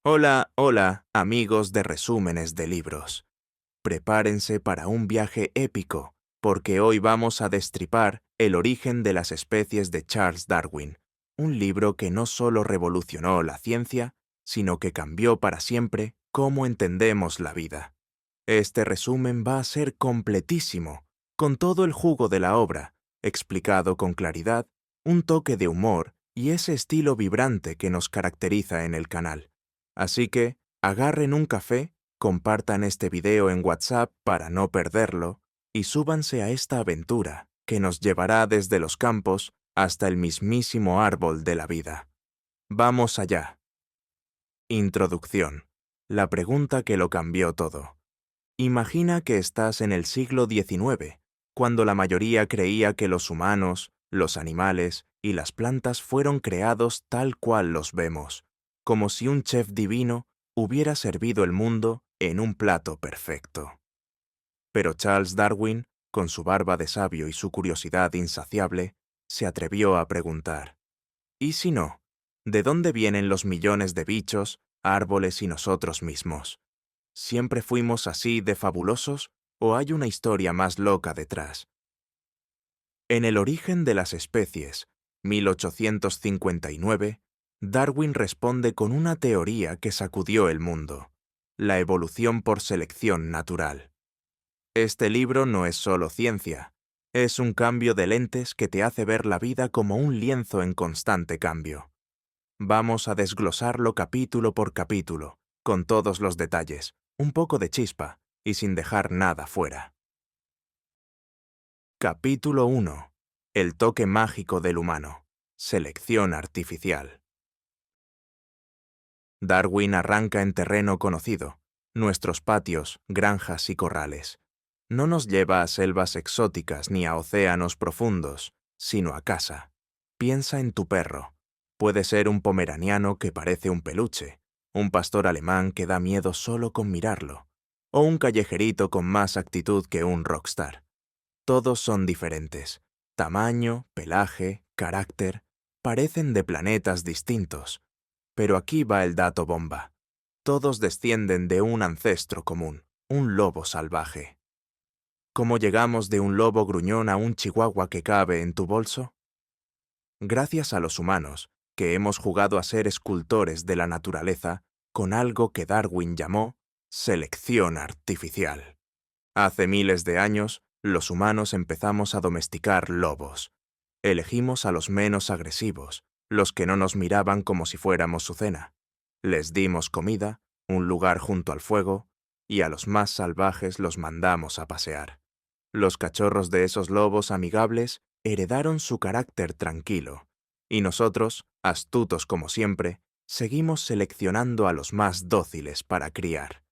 Hola, hola, amigos de resúmenes de libros. Prepárense para un viaje épico, porque hoy vamos a destripar El origen de las especies de Charles Darwin, un libro que no solo revolucionó la ciencia, sino que cambió para siempre cómo entendemos la vida. Este resumen va a ser completísimo, con todo el jugo de la obra, explicado con claridad, un toque de humor y ese estilo vibrante que nos caracteriza en el canal. Así que, agarren un café, compartan este video en WhatsApp para no perderlo y súbanse a esta aventura que nos llevará desde los campos hasta el mismísimo árbol de la vida. Vamos allá. Introducción. La pregunta que lo cambió todo. Imagina que estás en el siglo XIX, cuando la mayoría creía que los humanos, los animales y las plantas fueron creados tal cual los vemos, como si un chef divino hubiera servido el mundo en un plato perfecto. Pero Charles Darwin, con su barba de sabio y su curiosidad insaciable, se atrevió a preguntar, ¿y si no? ¿De dónde vienen los millones de bichos, árboles y nosotros mismos? ¿Siempre fuimos así de fabulosos o hay una historia más loca detrás? En El origen de las especies, 1859, Darwin responde con una teoría que sacudió el mundo: la evolución por selección natural. Este libro no es solo ciencia, es un cambio de lentes que te hace ver la vida como un lienzo en constante cambio. Vamos a desglosarlo capítulo por capítulo, con todos los detalles, un poco de chispa y sin dejar nada fuera. Capítulo 1. El toque mágico del humano. Selección artificial. Darwin arranca en terreno conocido, nuestros patios, granjas y corrales. No nos lleva a selvas exóticas ni a océanos profundos, sino a casa. Piensa en tu perro. Puede ser un pomeraniano que parece un peluche, un pastor alemán que da miedo solo con mirarlo, o un callejerito con más actitud que un rockstar. Todos son diferentes. Tamaño, pelaje, carácter, parecen de planetas distintos. Pero aquí va el dato bomba. Todos descienden de un ancestro común, un lobo salvaje. ¿Cómo llegamos de un lobo gruñón a un chihuahua que cabe en tu bolso? Gracias a los humanos, que hemos jugado a ser escultores de la naturaleza con algo que Darwin llamó selección artificial. Hace miles de años, los humanos empezamos a domesticar lobos. Elegimos a los menos agresivos, los que no nos miraban como si fuéramos su cena. Les dimos comida, un lugar junto al fuego, y a los más salvajes los mandamos a pasear. Los cachorros de esos lobos amigables heredaron su carácter tranquilo, y nosotros, astutos como siempre, seguimos seleccionando a los más dóciles para criar.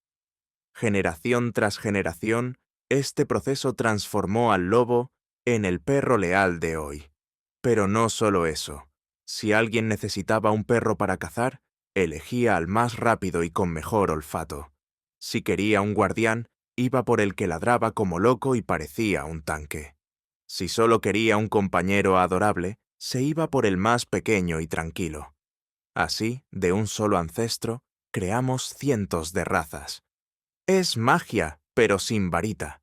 Generación tras generación, este proceso transformó al lobo en el perro leal de hoy. Pero no solo eso. Si alguien necesitaba un perro para cazar, elegía al más rápido y con mejor olfato. Si quería un guardián, iba por el que ladraba como loco y parecía un tanque. Si solo quería un compañero adorable, se iba por el más pequeño y tranquilo. Así, de un solo ancestro, creamos cientos de razas. Es magia, pero sin varita.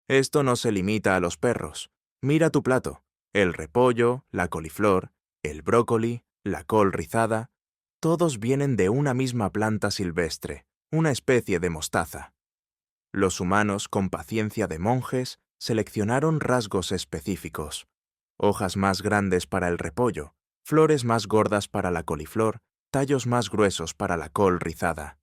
Esto no se limita a los perros. Mira tu plato. El repollo, la coliflor, el brócoli, la col rizada, todos vienen de una misma planta silvestre, una especie de mostaza. Los humanos, con paciencia de monjes, seleccionaron rasgos específicos: hojas más grandes para el repollo, flores más gordas para la coliflor, tallos más gruesos para la col rizada.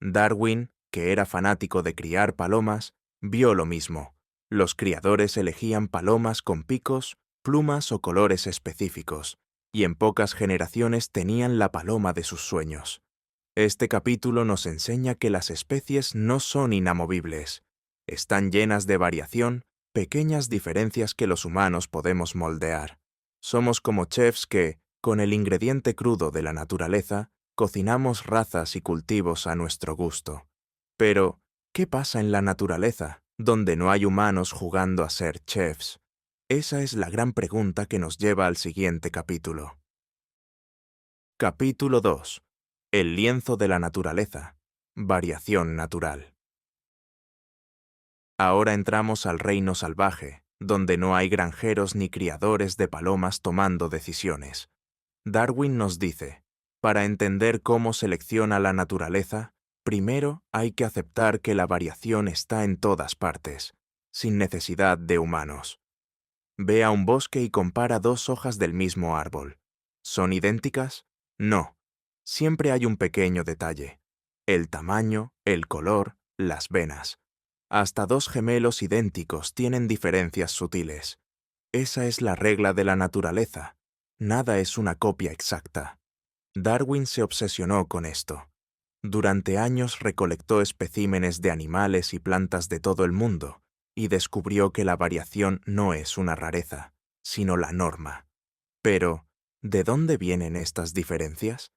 Darwin, que era fanático de criar palomas, vio lo mismo. Los criadores elegían palomas con picos, plumas o colores específicos, y en pocas generaciones tenían la paloma de sus sueños. Este capítulo nos enseña que las especies no son inamovibles. Están llenas de variación, pequeñas diferencias que los humanos podemos moldear. Somos como chefs que, con el ingrediente crudo de la naturaleza, cocinamos razas y cultivos a nuestro gusto. Pero, ¿qué pasa en la naturaleza, donde no hay humanos jugando a ser chefs? Esa es la gran pregunta que nos lleva al siguiente capítulo. Capítulo 2. El lienzo de la naturaleza. Variación natural. Ahora entramos al reino salvaje, donde no hay granjeros ni criadores de palomas tomando decisiones. Darwin nos dice, para entender cómo selecciona la naturaleza, primero hay que aceptar que la variación está en todas partes, sin necesidad de humanos. Ve a un bosque y compara dos hojas del mismo árbol. ¿Son idénticas? No. Siempre hay un pequeño detalle. El tamaño, el color, las venas. Hasta dos gemelos idénticos tienen diferencias sutiles. Esa es la regla de la naturaleza. Nada es una copia exacta. Darwin se obsesionó con esto. Durante años recolectó especímenes de animales y plantas de todo el mundo y descubrió que la variación no es una rareza, sino la norma. Pero, ¿de dónde vienen estas diferencias?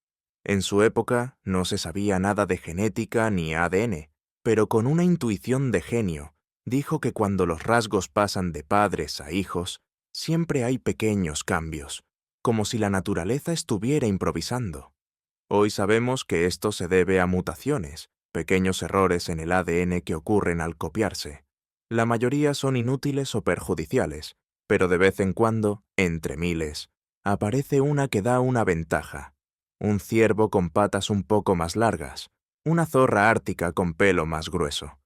En su época no se sabía nada de genética ni ADN, pero con una intuición de genio, dijo que cuando los rasgos pasan de padres a hijos, siempre hay pequeños cambios, como si la naturaleza estuviera improvisando. Hoy sabemos que esto se debe a mutaciones, pequeños errores en el ADN que ocurren al copiarse. La mayoría son inútiles o perjudiciales, pero de vez en cuando, entre miles, aparece una que da una ventaja. Un ciervo con patas un poco más largas, una zorra ártica con pelo más grueso.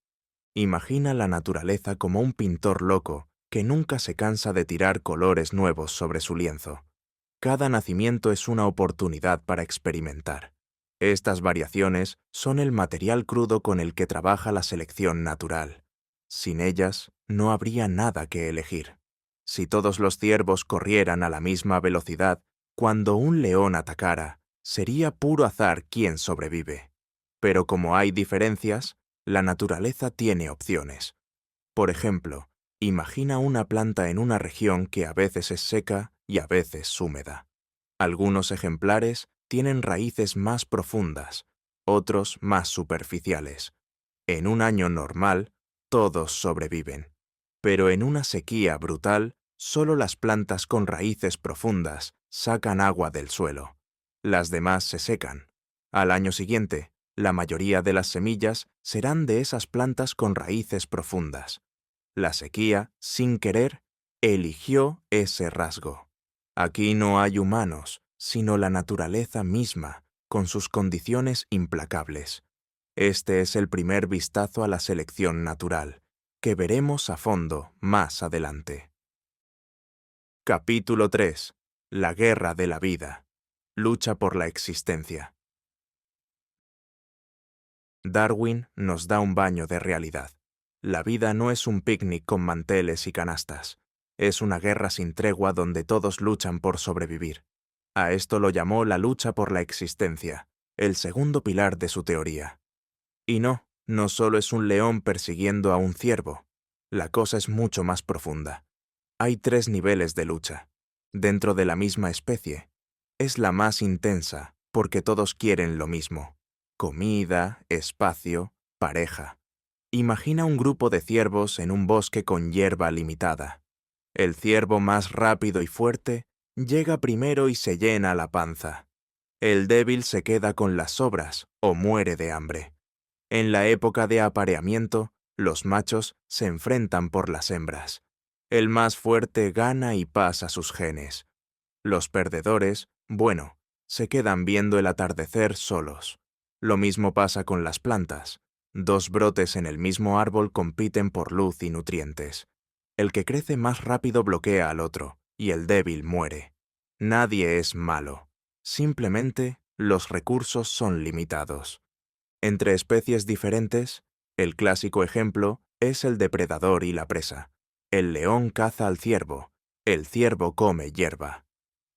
Imagina la naturaleza como un pintor loco que nunca se cansa de tirar colores nuevos sobre su lienzo. Cada nacimiento es una oportunidad para experimentar. Estas variaciones son el material crudo con el que trabaja la selección natural. Sin ellas, no habría nada que elegir. Si todos los ciervos corrieran a la misma velocidad, cuando un león atacara, sería puro azar quién sobrevive. Pero como hay diferencias, la naturaleza tiene opciones. Por ejemplo, imagina una planta en una región que a veces es seca y a veces húmeda. Algunos ejemplares tienen raíces más profundas, otros más superficiales. En un año normal, todos sobreviven. Pero en una sequía brutal, solo las plantas con raíces profundas sacan agua del suelo. Las demás se secan. Al año siguiente, la mayoría de las semillas serán de esas plantas con raíces profundas. La sequía, sin querer, eligió ese rasgo. Aquí no hay humanos, sino la naturaleza misma, con sus condiciones implacables. Este es el primer vistazo a la selección natural, que veremos a fondo más adelante. Capítulo 3. La guerra de la vida. Lucha por la existencia. Darwin nos da un baño de realidad. La vida no es un picnic con manteles y canastas. Es una guerra sin tregua donde todos luchan por sobrevivir. A esto lo llamó la lucha por la existencia, el segundo pilar de su teoría. Y no solo es un león persiguiendo a un ciervo. La cosa es mucho más profunda. Hay 3 niveles de lucha, dentro de la misma especie. Es la más intensa, porque todos quieren lo mismo: comida, espacio, pareja. Imagina un grupo de ciervos en un bosque con hierba limitada. El ciervo más rápido y fuerte llega primero y se llena la panza. El débil se queda con las sobras o muere de hambre. En la época de apareamiento, los machos se enfrentan por las hembras. El más fuerte gana y pasa sus genes. Los perdedores, bueno, se quedan viendo el atardecer solos. Lo mismo pasa con las plantas. 2 brotes en el mismo árbol compiten por luz y nutrientes. El que crece más rápido bloquea al otro, y el débil muere. Nadie es malo. Simplemente, los recursos son limitados. Entre especies diferentes, el clásico ejemplo es el depredador y la presa. El león caza al ciervo, el ciervo come hierba.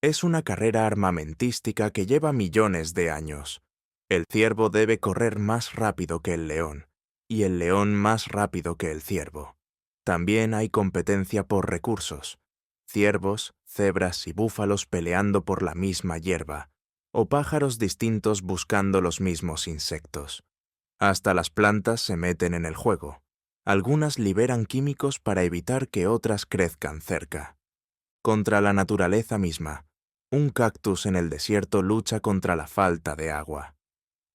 Es una carrera armamentística que lleva millones de años. El ciervo debe correr más rápido que el león, y el león más rápido que el ciervo. También hay competencia por recursos. Ciervos, cebras y búfalos peleando por la misma hierba, o pájaros distintos buscando los mismos insectos. Hasta las plantas se meten en el juego. Algunas liberan químicos para evitar que otras crezcan cerca. Contra la naturaleza misma, un cactus en el desierto lucha contra la falta de agua.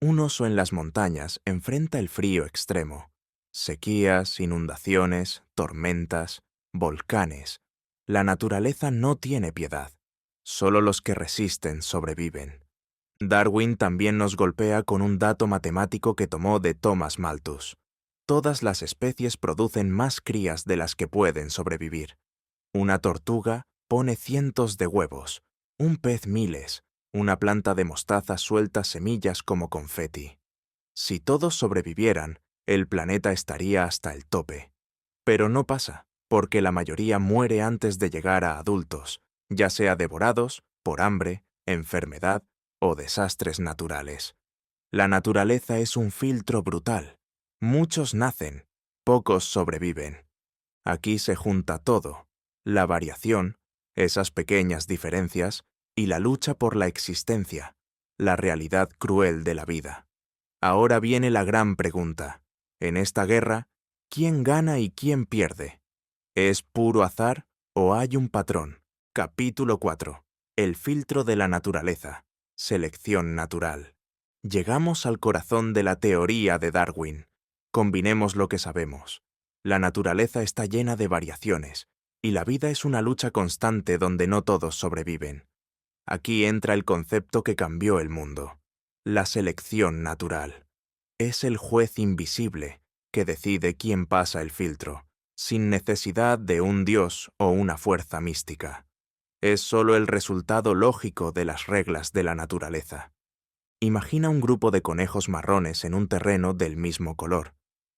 Un oso en las montañas enfrenta el frío extremo. Sequías, inundaciones, tormentas, volcanes. La naturaleza no tiene piedad. Solo los que resisten sobreviven. Darwin también nos golpea con un dato matemático que tomó de Thomas Malthus. Todas las especies producen más crías de las que pueden sobrevivir. Una tortuga pone cientos de huevos, un pez miles, una planta de mostaza suelta semillas como confeti. Si todos sobrevivieran, el planeta estaría hasta el tope. Pero no pasa, porque la mayoría muere antes de llegar a adultos, ya sea devorados por hambre, enfermedad o desastres naturales. La naturaleza es un filtro brutal. Muchos nacen, pocos sobreviven. Aquí se junta todo: la variación, esas pequeñas diferencias, y la lucha por la existencia, la realidad cruel de la vida. Ahora viene la gran pregunta. En esta guerra, ¿quién gana y quién pierde? ¿Es puro azar o hay un patrón? Capítulo 4. El filtro de la naturaleza. Selección natural. Llegamos al corazón de la teoría de Darwin. Combinemos lo que sabemos. La naturaleza está llena de variaciones, y la vida es una lucha constante donde no todos sobreviven. Aquí entra el concepto que cambió el mundo: la selección natural. Es el juez invisible que decide quién pasa el filtro, sin necesidad de un dios o una fuerza mística. Es solo el resultado lógico de las reglas de la naturaleza. Imagina un grupo de conejos marrones en un terreno del mismo color.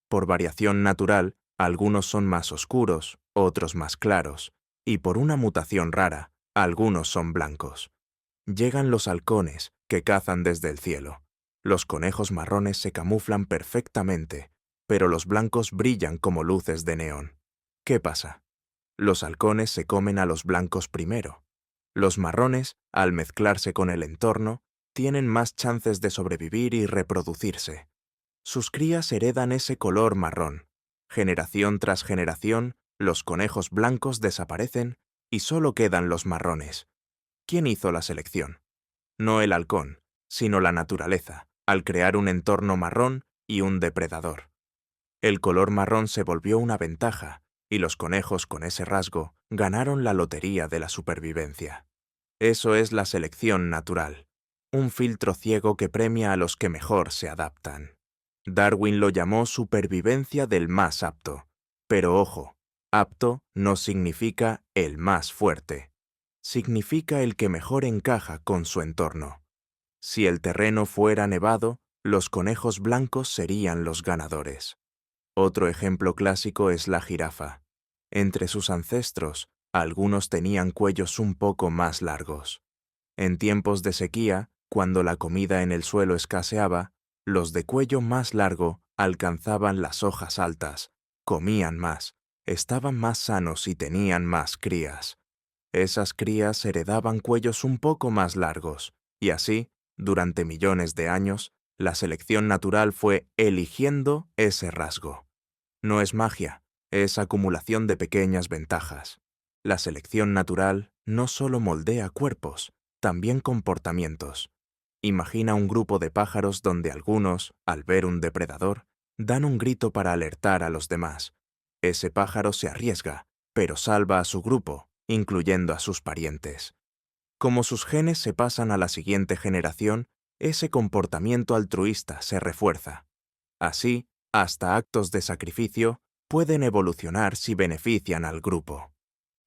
Por variación natural, algunos son más oscuros, otros más claros, y por una mutación rara, algunos son blancos. Llegan los halcones, que cazan desde el cielo. Los conejos marrones se camuflan perfectamente, pero los blancos brillan como luces de neón. ¿Qué pasa? Los halcones se comen a los blancos primero. Los marrones, al mezclarse con el entorno, tienen más chances de sobrevivir y reproducirse. Sus crías heredan ese color marrón. Generación tras generación, los conejos blancos desaparecen y solo quedan los marrones. ¿Quién hizo la selección? No el halcón, sino la naturaleza, al crear un entorno marrón y un depredador. El color marrón se volvió una ventaja, y los conejos con ese rasgo ganaron la lotería de la supervivencia. Eso es la selección natural, un filtro ciego que premia a los que mejor se adaptan. Darwin lo llamó supervivencia del más apto. Pero ojo, apto no significa el más fuerte. Significa el que mejor encaja con su entorno. Si el terreno fuera nevado, los conejos blancos serían los ganadores. Otro ejemplo clásico es la jirafa. Entre sus ancestros, algunos tenían cuellos un poco más largos. En tiempos de sequía, cuando la comida en el suelo escaseaba, los de cuello más largo alcanzaban las hojas altas, comían más, estaban más sanos y tenían más crías. Esas crías heredaban cuellos un poco más largos, y así, durante millones de años, la selección natural fue eligiendo ese rasgo. No es magia, es acumulación de pequeñas ventajas. La selección natural no solo moldea cuerpos, también comportamientos. Imagina un grupo de pájaros donde algunos, al ver un depredador, dan un grito para alertar a los demás. Ese pájaro se arriesga, pero salva a su grupo, incluyendo a sus parientes. Como sus genes se pasan a la siguiente generación, ese comportamiento altruista se refuerza. Así, hasta actos de sacrificio pueden evolucionar si benefician al grupo.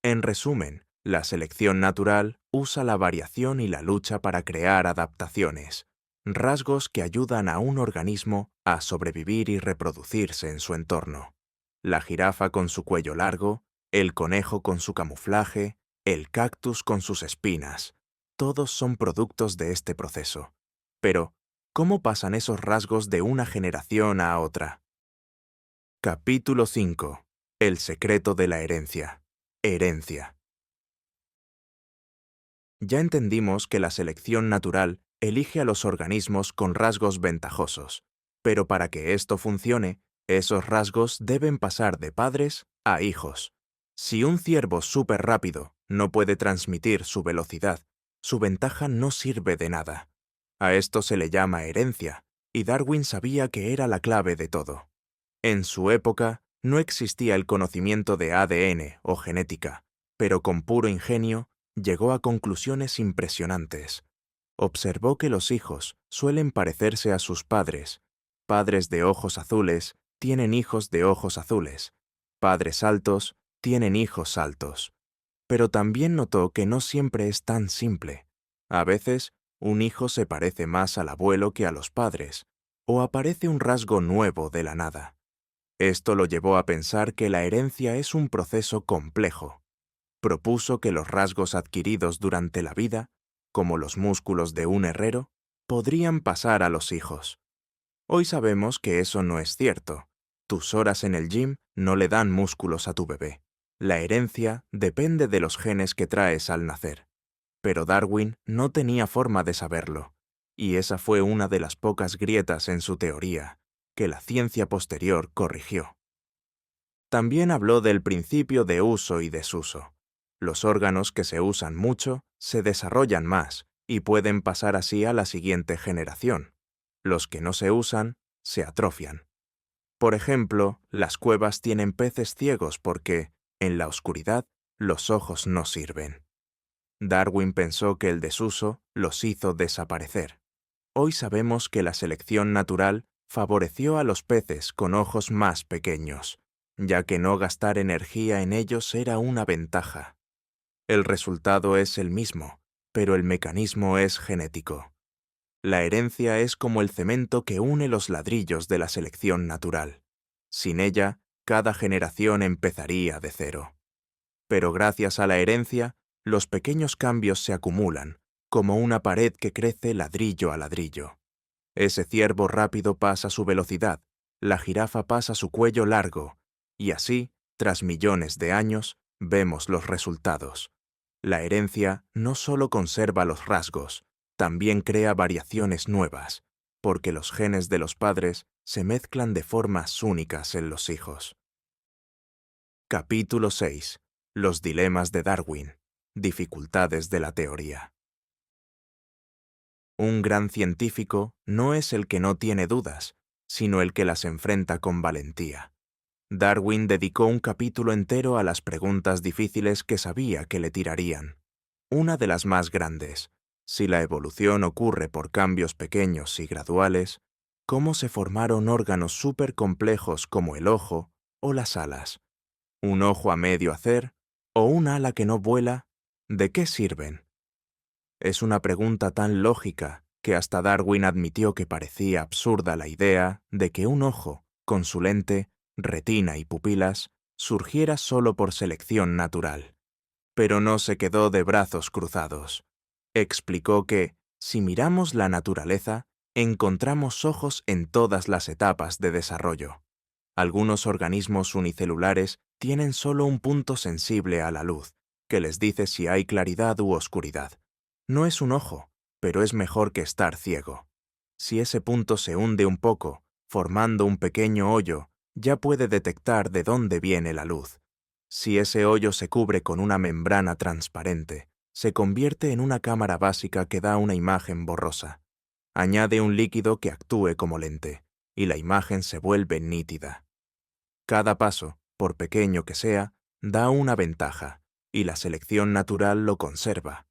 En resumen, la selección natural usa la variación y la lucha para crear adaptaciones, rasgos que ayudan a un organismo a sobrevivir y reproducirse en su entorno. La jirafa con su cuello largo, el conejo con su camuflaje, el cactus con sus espinas, todos son productos de este proceso. Pero, ¿cómo pasan esos rasgos de una generación a otra? Capítulo 5. El secreto de la herencia. Herencia. Ya entendimos que la selección natural elige a los organismos con rasgos ventajosos, pero para que esto funcione, esos rasgos deben pasar de padres a hijos. Si un ciervo súper rápido no puede transmitir su velocidad, su ventaja no sirve de nada. A esto se le llama herencia, y Darwin sabía que era la clave de todo. En su época no existía el conocimiento de ADN o genética, pero con puro ingenio llegó a conclusiones impresionantes. Observó que los hijos suelen parecerse a sus padres. Padres de ojos azules tienen hijos de ojos azules. Padres altos tienen hijos altos. Pero también notó que no siempre es tan simple. A veces, un hijo se parece más al abuelo que a los padres, o aparece un rasgo nuevo de la nada. Esto lo llevó a pensar que la herencia es un proceso complejo. Propuso que los rasgos adquiridos durante la vida, como los músculos de un herrero, podrían pasar a los hijos. Hoy sabemos que eso no es cierto. Tus horas en el gym no le dan músculos a tu bebé. La herencia depende de los genes que traes al nacer. Pero Darwin no tenía forma de saberlo, y esa fue una de las pocas grietas en su teoría, que la ciencia posterior corrigió. También habló del principio de uso y desuso. Los órganos que se usan mucho se desarrollan más y pueden pasar así a la siguiente generación. Los que no se usan se atrofian. Por ejemplo, las cuevas tienen peces ciegos porque, en la oscuridad, los ojos no sirven. Darwin pensó que el desuso los hizo desaparecer. Hoy sabemos que la selección natural favoreció a los peces con ojos más pequeños, ya que no gastar energía en ellos era una ventaja. El resultado es el mismo, pero el mecanismo es genético. La herencia es como el cemento que une los ladrillos de la selección natural. Sin ella, cada generación empezaría de cero. Pero gracias a la herencia, los pequeños cambios se acumulan, como una pared que crece ladrillo a ladrillo. Ese ciervo rápido pasa su velocidad, la jirafa pasa su cuello largo, y así, tras millones de años, vemos los resultados. La herencia no solo conserva los rasgos, también crea variaciones nuevas, porque los genes de los padres se mezclan de formas únicas en los hijos. Capítulo 6. Los dilemas de Darwin. Dificultades de la teoría. Un gran científico no es el que no tiene dudas, sino el que las enfrenta con valentía. Darwin dedicó un capítulo entero a las preguntas difíciles que sabía que le tirarían. Una de las más grandes: si la evolución ocurre por cambios pequeños y graduales, ¿cómo se formaron órganos supercomplejos como el ojo o las alas? ¿Un ojo a medio hacer o un ala que no vuela? ¿De qué sirven? Es una pregunta tan lógica que hasta Darwin admitió que parecía absurda la idea de que un ojo, con su lente, retina y pupilas, surgiera solo por selección natural. Pero no se quedó de brazos cruzados. Explicó que, si miramos la naturaleza, encontramos ojos en todas las etapas de desarrollo. Algunos organismos unicelulares tienen solo un punto sensible a la luz, que les dice si hay claridad u oscuridad. No es un ojo, pero es mejor que estar ciego. Si ese punto se hunde un poco, formando un pequeño hoyo, ya puede detectar de dónde viene la luz. Si ese hoyo se cubre con una membrana transparente, se convierte en una cámara básica que da una imagen borrosa. Añade un líquido que actúe como lente, y la imagen se vuelve nítida. Cada paso, por pequeño que sea, da una ventaja, y la selección natural lo conserva.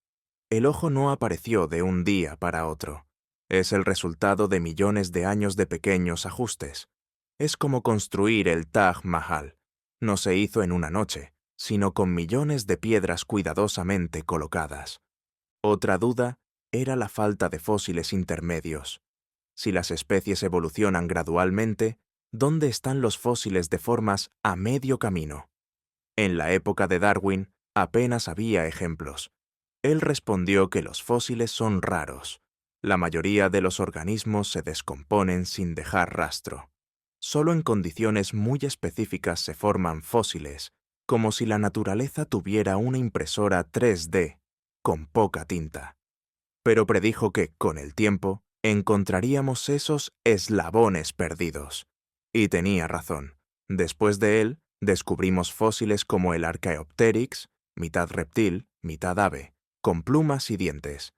El ojo no apareció de un día para otro. Es el resultado de millones de años de pequeños ajustes. Es como construir el Taj Mahal. No se hizo en una noche, sino con millones de piedras cuidadosamente colocadas. Otra duda era la falta de fósiles intermedios. Si las especies evolucionan gradualmente, ¿dónde están los fósiles de formas a medio camino? En la época de Darwin apenas había ejemplos. Él respondió que los fósiles son raros. La mayoría de los organismos se descomponen sin dejar rastro. Solo en condiciones muy específicas se forman fósiles, como si la naturaleza tuviera una impresora 3D, con poca tinta. Pero predijo que, con el tiempo, encontraríamos esos eslabones perdidos. Y tenía razón. Después de él, descubrimos fósiles como el Archaeopteryx, mitad reptil, mitad ave, con plumas y dientes.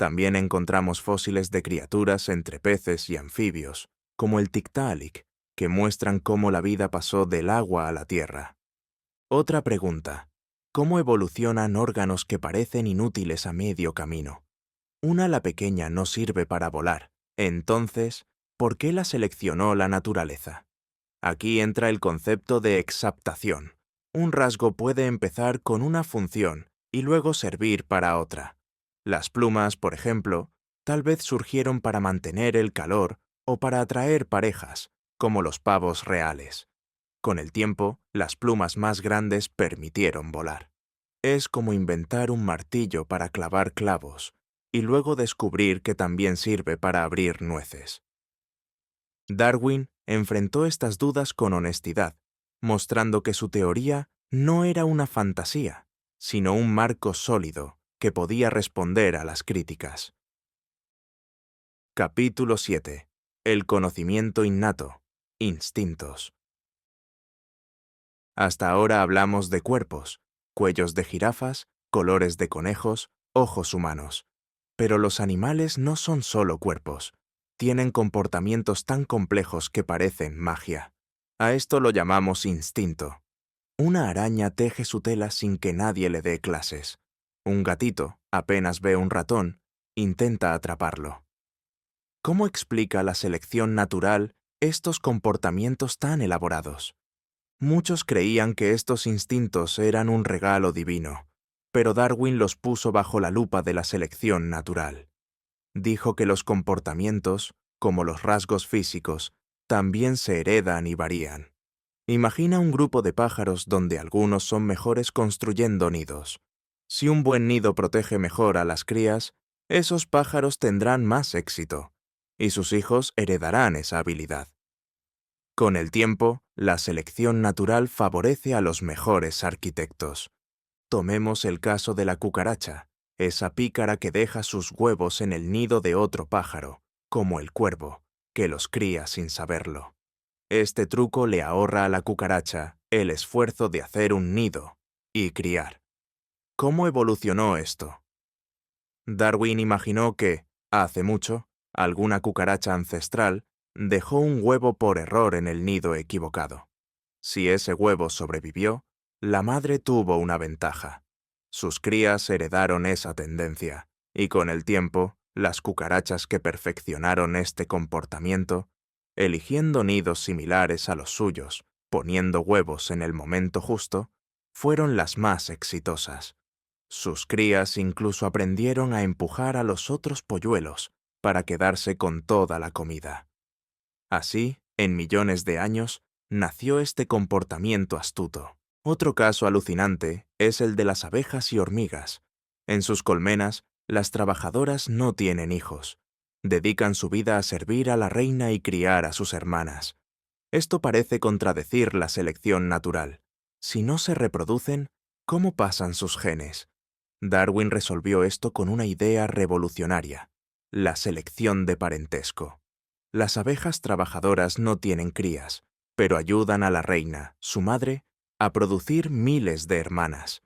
También encontramos fósiles de criaturas entre peces y anfibios, como el Tiktaalik, que muestran cómo la vida pasó del agua a la tierra. Otra pregunta: ¿cómo evolucionan órganos que parecen inútiles a medio camino? Una ala pequeña no sirve para volar. Entonces, ¿por qué la seleccionó la naturaleza? Aquí entra el concepto de exaptación. Un rasgo puede empezar con una función y luego servir para otra. Las plumas, por ejemplo, tal vez surgieron para mantener el calor o para atraer parejas, como los pavos reales. Con el tiempo, las plumas más grandes permitieron volar. Es como inventar un martillo para clavar clavos y luego descubrir que también sirve para abrir nueces. Darwin enfrentó estas dudas con honestidad, mostrando que su teoría no era una fantasía, sino un marco sólido que podía responder a las críticas. Capítulo 7. El conocimiento innato. Instintos. Hasta ahora hablamos de cuerpos, cuellos de jirafas, colores de conejos, ojos humanos. Pero los animales no son solo cuerpos. Tienen comportamientos tan complejos que parecen magia. A esto lo llamamos instinto. Una araña teje su tela sin que nadie le dé clases. Un gatito, apenas ve un ratón, intenta atraparlo. ¿Cómo explica la selección natural estos comportamientos tan elaborados? Muchos creían que estos instintos eran un regalo divino, pero Darwin los puso bajo la lupa de la selección natural. Dijo que los comportamientos, como los rasgos físicos, también se heredan y varían. Imagina un grupo de pájaros donde algunos son mejores construyendo nidos. Si un buen nido protege mejor a las crías, esos pájaros tendrán más éxito, y sus hijos heredarán esa habilidad. Con el tiempo, la selección natural favorece a los mejores arquitectos. Tomemos el caso de la cucaracha, esa pícara que deja sus huevos en el nido de otro pájaro, como el cuervo, que los cría sin saberlo. Este truco le ahorra a la cucaracha el esfuerzo de hacer un nido y criar. ¿Cómo evolucionó esto? Darwin imaginó que, hace mucho, alguna cucaracha ancestral dejó un huevo por error en el nido equivocado. Si ese huevo sobrevivió, la madre tuvo una ventaja. Sus crías heredaron esa tendencia, y con el tiempo, las cucarachas que perfeccionaron este comportamiento, eligiendo nidos similares a los suyos, poniendo huevos en el momento justo, fueron las más exitosas. Sus crías incluso aprendieron a empujar a los otros polluelos para quedarse con toda la comida. Así, en millones de años, nació este comportamiento astuto. Otro caso alucinante es el de las abejas y hormigas. En sus colmenas, las trabajadoras no tienen hijos. Dedican su vida a servir a la reina y criar a sus hermanas. Esto parece contradecir la selección natural. Si no se reproducen, ¿cómo pasan sus genes? Darwin resolvió esto con una idea revolucionaria: la selección de parentesco. Las abejas trabajadoras no tienen crías, pero ayudan a la reina, su madre, a producir miles de hermanas.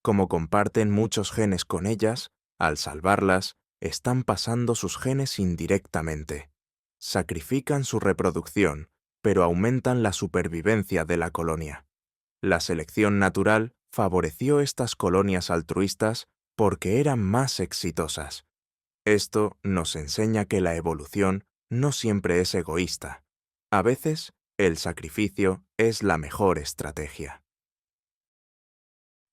Como comparten muchos genes con ellas, al salvarlas, están pasando sus genes indirectamente. Sacrifican su reproducción, pero aumentan la supervivencia de la colonia. La selección natural favoreció estas colonias altruistas porque eran más exitosas. Esto nos enseña que la evolución no siempre es egoísta. A veces, el sacrificio es la mejor estrategia.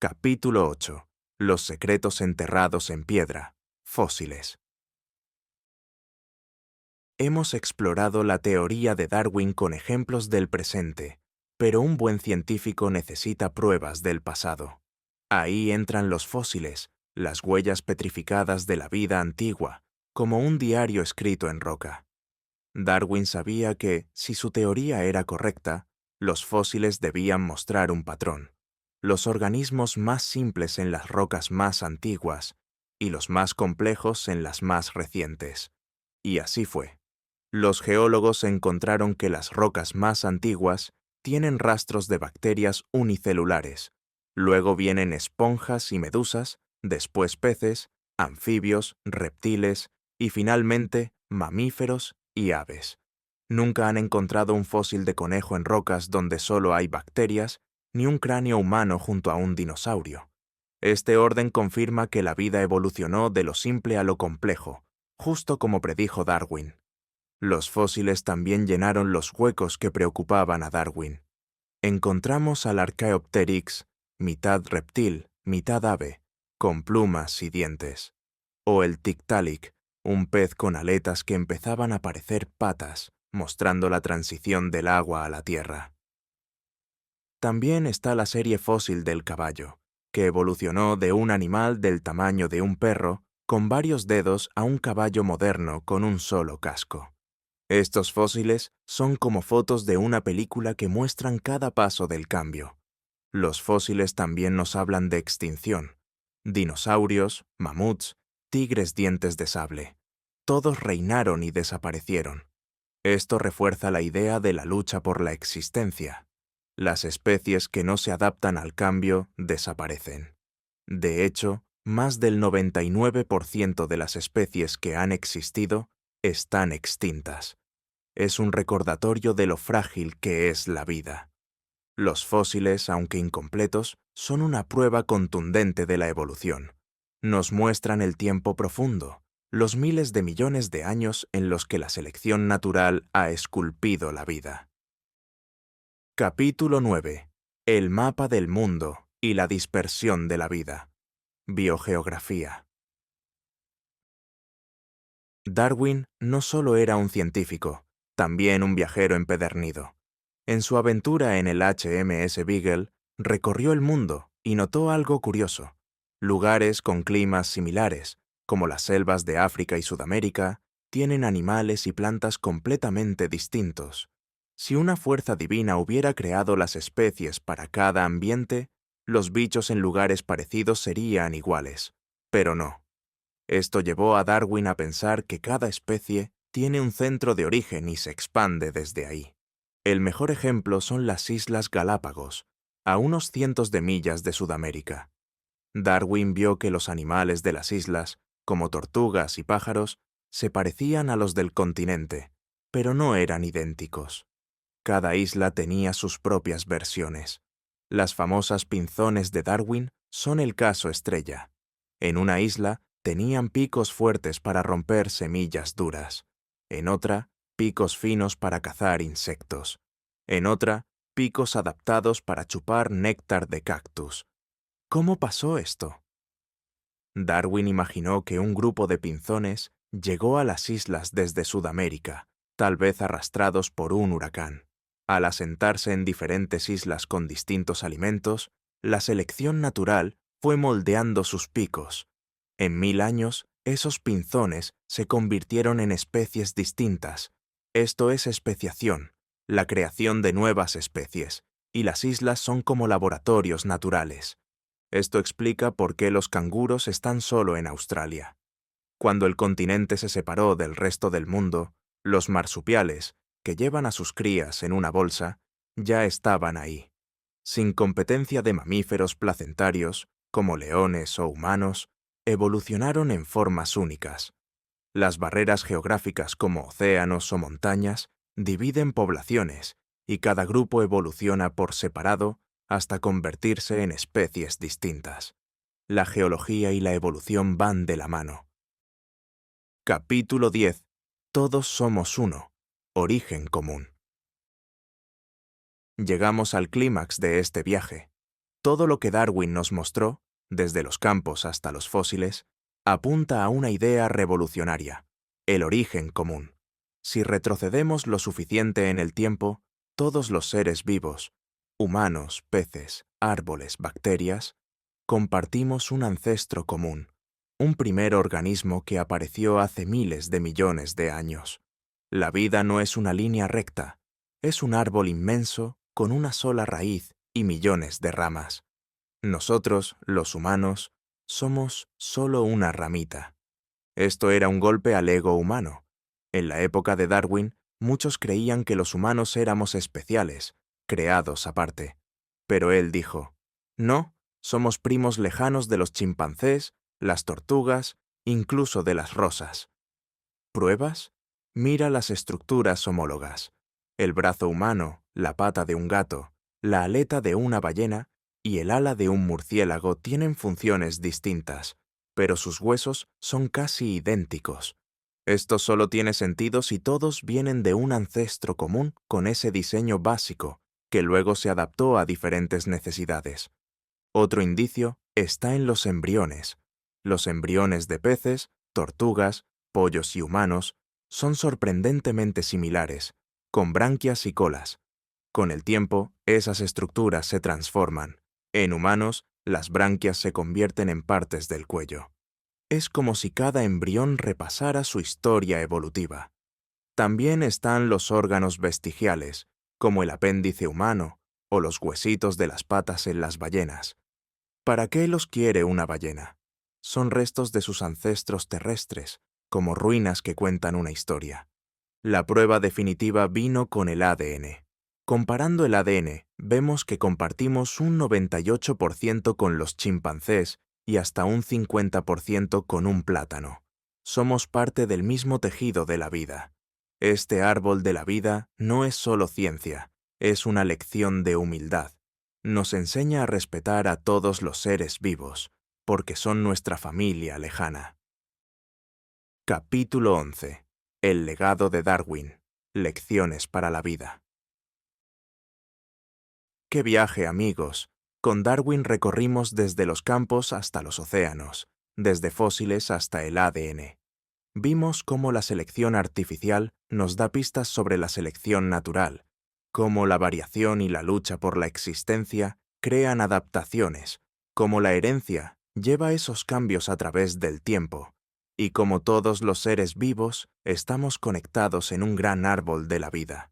Capítulo 8. Los secretos enterrados en piedra. Fósiles. Hemos explorado la teoría de Darwin con ejemplos del presente, pero un buen científico necesita pruebas del pasado. Ahí entran los fósiles, las huellas petrificadas de la vida antigua, como un diario escrito en roca. Darwin sabía que, si su teoría era correcta, los fósiles debían mostrar un patrón: los organismos más simples en las rocas más antiguas y los más complejos en las más recientes. Y así fue. Los geólogos encontraron que las rocas más antiguas tienen rastros de bacterias unicelulares, luego vienen esponjas y medusas, después peces, anfibios, reptiles y finalmente mamíferos y aves. Nunca han encontrado un fósil de conejo en rocas donde solo hay bacterias, ni un cráneo humano junto a un dinosaurio. Este orden confirma que la vida evolucionó de lo simple a lo complejo, justo como predijo Darwin. Los fósiles también llenaron los huecos que preocupaban a Darwin. Encontramos al Archaeopteryx, mitad reptil, mitad ave, con plumas y dientes. O el Tiktaalik, un pez con aletas que empezaban a parecer patas, mostrando la transición del agua a la tierra. También está la serie fósil del caballo, que evolucionó de un animal del tamaño de un perro con varios dedos a un caballo moderno con un solo casco. Estos fósiles son como fotos de una película que muestran cada paso del cambio. Los fósiles también nos hablan de extinción. Dinosaurios, mamuts, tigres dientes de sable. Todos reinaron y desaparecieron. Esto refuerza la idea de la lucha por la existencia. Las especies que no se adaptan al cambio desaparecen. De hecho, más del 99% de las especies que han existido están extintas. Es un recordatorio de lo frágil que es la vida. Los fósiles, aunque incompletos, son una prueba contundente de la evolución. Nos muestran el tiempo profundo, los miles de millones de años en los que la selección natural ha esculpido la vida. Capítulo 9. El mapa del mundo y la dispersión de la vida. Biogeografía. Darwin no solo era un científico, también un viajero empedernido. En su aventura en el HMS Beagle, recorrió el mundo y notó algo curioso. Lugares con climas similares, como las selvas de África y Sudamérica, tienen animales y plantas completamente distintos. Si una fuerza divina hubiera creado las especies para cada ambiente, los bichos en lugares parecidos serían iguales. Pero no. Esto llevó a Darwin a pensar que cada especie tiene un centro de origen y se expande desde ahí. El mejor ejemplo son las Islas Galápagos, a unos cientos de millas de Sudamérica. Darwin vio que los animales de las islas, como tortugas y pájaros, se parecían a los del continente, pero no eran idénticos. Cada isla tenía sus propias versiones. Las famosas pinzones de Darwin son el caso estrella. En una isla tenían picos fuertes para romper semillas duras. En otra, picos finos para cazar insectos. En otra, picos adaptados para chupar néctar de cactus. ¿Cómo pasó esto? Darwin imaginó que un grupo de pinzones llegó a las islas desde Sudamérica, tal vez arrastrados por un huracán. Al asentarse en diferentes islas con distintos alimentos, la selección natural fue moldeando sus picos. En 1000 años, esos pinzones se convirtieron en especies distintas. Esto es especiación, la creación de nuevas especies, y las islas son como laboratorios naturales. Esto explica por qué los canguros están solo en Australia. Cuando el continente se separó del resto del mundo, los marsupiales, que llevan a sus crías en una bolsa, ya estaban ahí. Sin competencia de mamíferos placentarios, como leones o humanos, evolucionaron en formas únicas. Las barreras geográficas como océanos o montañas dividen poblaciones y cada grupo evoluciona por separado hasta convertirse en especies distintas. La geología y la evolución van de la mano. Capítulo 10. Todos somos uno. Origen común. Llegamos al clímax de este viaje. Todo lo que Darwin nos mostró, desde los campos hasta los fósiles, apunta a una idea revolucionaria: el origen común. Si retrocedemos lo suficiente en el tiempo, todos los seres vivos, humanos, peces, árboles, bacterias, compartimos un ancestro común, un primer organismo que apareció hace miles de millones de años. La vida no es una línea recta, es un árbol inmenso con una sola raíz y millones de ramas. Nosotros, los humanos, somos solo una ramita. Esto era un golpe al ego humano. En la época de Darwin, muchos creían que los humanos éramos especiales, creados aparte. Pero él dijo: no, somos primos lejanos de los chimpancés, las tortugas incluso de las rosas. ¿Pruebas? Mira las estructuras homólogas. El brazo humano, la pata de un gato, la aleta de una ballena y el ala de un murciélago tienen funciones distintas, pero sus huesos son casi idénticos. Esto solo tiene sentido si todos vienen de un ancestro común con ese diseño básico, que luego se adaptó a diferentes necesidades. Otro indicio está en los embriones. Los embriones de peces, tortugas, pollos y humanos son sorprendentemente similares, con branquias y colas. Con el tiempo, esas estructuras se transforman. En humanos, las branquias se convierten en partes del cuello. Es como si cada embrión repasara su historia evolutiva. También están los órganos vestigiales, como el apéndice humano o los huesitos de las patas en las ballenas. ¿Para qué los quiere una ballena? Son restos de sus ancestros terrestres, como ruinas que cuentan una historia. La prueba definitiva vino con el ADN. Comparando el ADN, vemos que compartimos un 98% con los chimpancés y hasta un 50% con un plátano. Somos parte del mismo tejido de la vida. Este árbol de la vida no es solo ciencia, es una lección de humildad. Nos enseña a respetar a todos los seres vivos, porque son nuestra familia lejana. Capítulo 11. El legado de Darwin. Lecciones para la vida. ¡Qué viaje, amigos! Con Darwin recorrimos desde los campos hasta los océanos, desde fósiles hasta el ADN. Vimos cómo la selección artificial nos da pistas sobre la selección natural, cómo la variación y la lucha por la existencia crean adaptaciones, cómo la herencia lleva esos cambios a través del tiempo, y cómo todos los seres vivos estamos conectados en un gran árbol de la vida.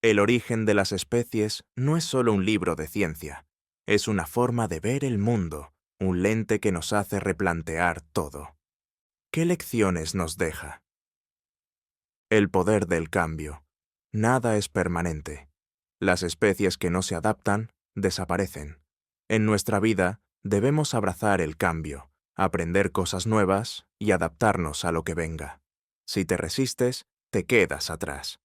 El origen de las especies no es solo un libro de ciencia, es una forma de ver el mundo, un lente que nos hace replantear todo. ¿Qué lecciones nos deja? El poder del cambio. Nada es permanente. Las especies que no se adaptan, desaparecen. En nuestra vida, debemos abrazar el cambio, aprender cosas nuevas y adaptarnos a lo que venga. Si te resistes, te quedas atrás.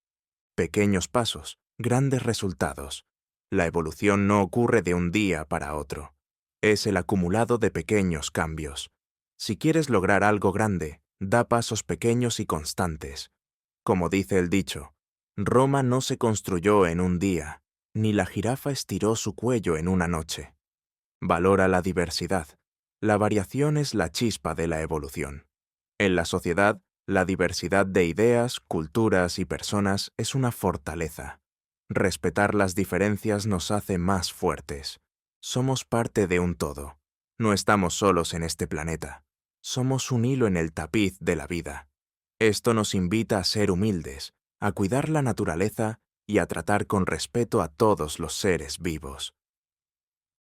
Pequeños pasos, grandes resultados. La evolución no ocurre de un día para otro. Es el acumulado de pequeños cambios. Si quieres lograr algo grande, da pasos pequeños y constantes. Como dice el dicho, Roma no se construyó en un día, ni la jirafa estiró su cuello en una noche. Valora la diversidad. La variación es la chispa de la evolución. En la sociedad, la diversidad de ideas, culturas y personas es una fortaleza. Respetar las diferencias nos hace más fuertes. Somos parte de un todo. No estamos solos en este planeta. Somos un hilo en el tapiz de la vida. Esto nos invita a ser humildes, a cuidar la naturaleza y a tratar con respeto a todos los seres vivos.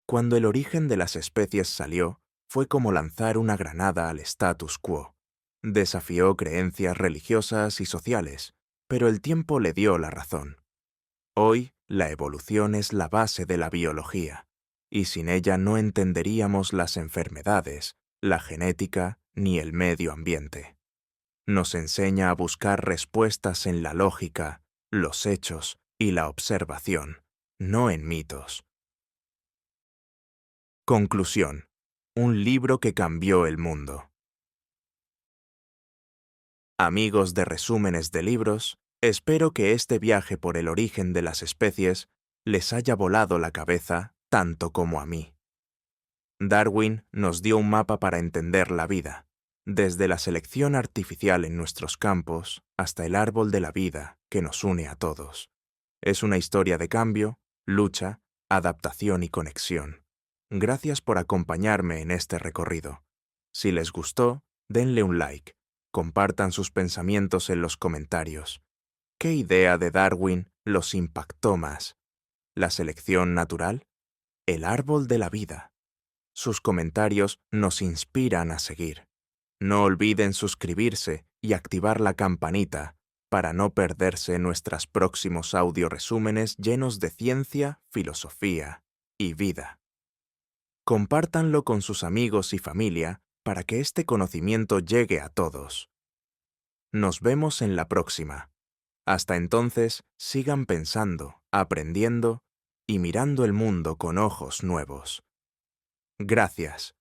Cuando el origen de las especies salió, fue como lanzar una granada al status quo. Desafió creencias religiosas y sociales, pero el tiempo le dio la razón. Hoy, la evolución es la base de la biología, y sin ella no entenderíamos las enfermedades, la genética ni el medio ambiente. Nos enseña a buscar respuestas en la lógica, los hechos y la observación, no en mitos. Conclusión. Un libro que cambió el mundo. Amigos de resúmenes de libros, espero que este viaje por el origen de las especies les haya volado la cabeza tanto como a mí. Darwin nos dio un mapa para entender la vida, desde la selección artificial en nuestros campos hasta el árbol de la vida que nos une a todos. Es una historia de cambio, lucha, adaptación y conexión. Gracias por acompañarme en este recorrido. Si les gustó, denle un like. Compartan sus pensamientos en los comentarios. ¿Qué idea de Darwin los impactó más? ¿La selección natural? ¿El árbol de la vida? Sus comentarios nos inspiran a seguir. No olviden suscribirse y activar la campanita para no perderse nuestros próximos audioresúmenes llenos de ciencia, filosofía y vida. Compártanlo con sus amigos y familia para que este conocimiento llegue a todos. Nos vemos en la próxima. Hasta entonces, sigan pensando, aprendiendo y mirando el mundo con ojos nuevos. Gracias.